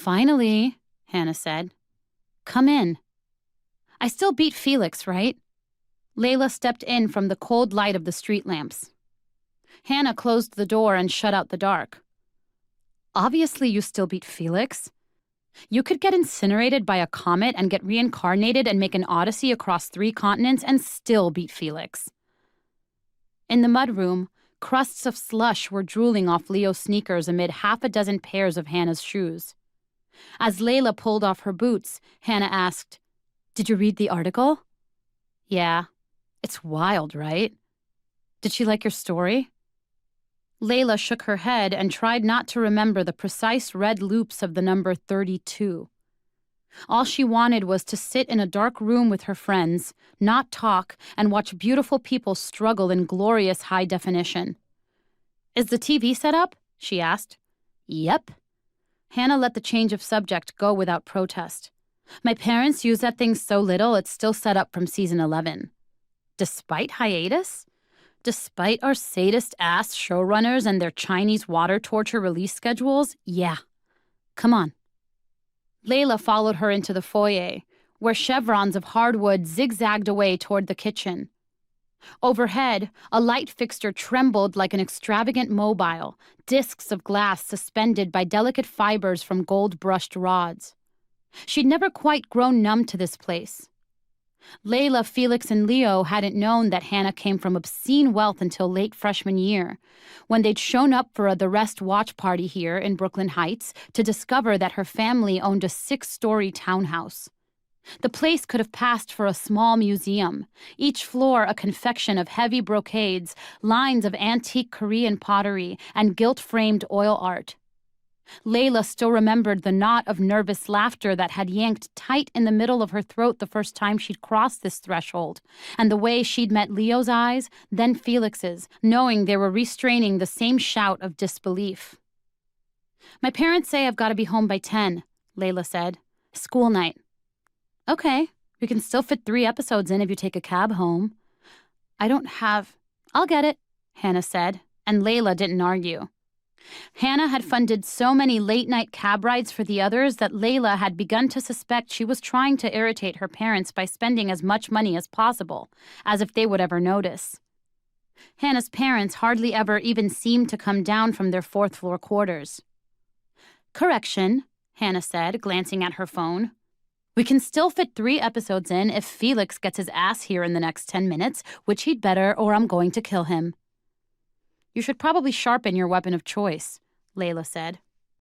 Finally, Hannah said. Come in. I still beat Felix, right? Laila stepped in from the cold light of the street lamps. Hannah closed the door and shut out the dark. Obviously you still beat Felix. You could get incinerated by a comet and get reincarnated and make an odyssey across 3 continents and still beat Felix. In the mudroom, crusts of slush were drooling off Leo's sneakers amid half a dozen pairs of Hannah's shoes. As Laila pulled off her boots, Hannah asked, Did you read the article? Yeah. It's wild, right? Did she like your story? Laila shook her head and tried not to remember the precise red loops of the number 32. All she wanted was to sit in a dark room with her friends, not talk, and watch beautiful people struggle in glorious high definition. Is the TV set up? She asked. Yep. Hannah let the change of subject go without protest. My parents use that thing so little it's still set up from season 11. Despite hiatus? Despite our sadist-ass showrunners and their Chinese water torture release schedules? Yeah. Come on. Laila followed her into the foyer, where chevrons of hardwood zigzagged away toward the kitchen. Overhead, a light fixture trembled like an extravagant mobile, discs of glass suspended by delicate fibers from gold-brushed rods. She'd never quite grown numb to this place. Laila, Felix, and Leo hadn't known that Hannah came from obscene wealth until late freshman year, when they'd shown up for a The Rest watch party here in Brooklyn Heights to discover that her family owned a 6-story townhouse. The place could have passed for a small museum, each floor a confection of heavy brocades, lines of antique Korean pottery, and gilt-framed oil art. Laila still remembered the knot of nervous laughter that had yanked tight in the middle of her throat the first time she'd crossed this threshold, and the way she'd met Leo's eyes, then Felix's, knowing they were restraining the same shout of disbelief. My parents say I've got to be home by 10, Laila said. School night. Okay, we can still fit 3 episodes in if you take a cab home. I'll get it, Hannah said, and Laila didn't argue. Hannah had funded so many late-night cab rides for the others that Laila had begun to suspect she was trying to irritate her parents by spending as much money as possible, as if they would ever notice. Hannah's parents hardly ever even seemed to come down from their 4th-floor quarters. Correction, Hannah said, glancing at her phone. We can still fit 3 episodes in if Felix gets his ass here in the next 10 minutes, which he'd better, or I'm going to kill him. You should probably sharpen your weapon of choice, Laila said.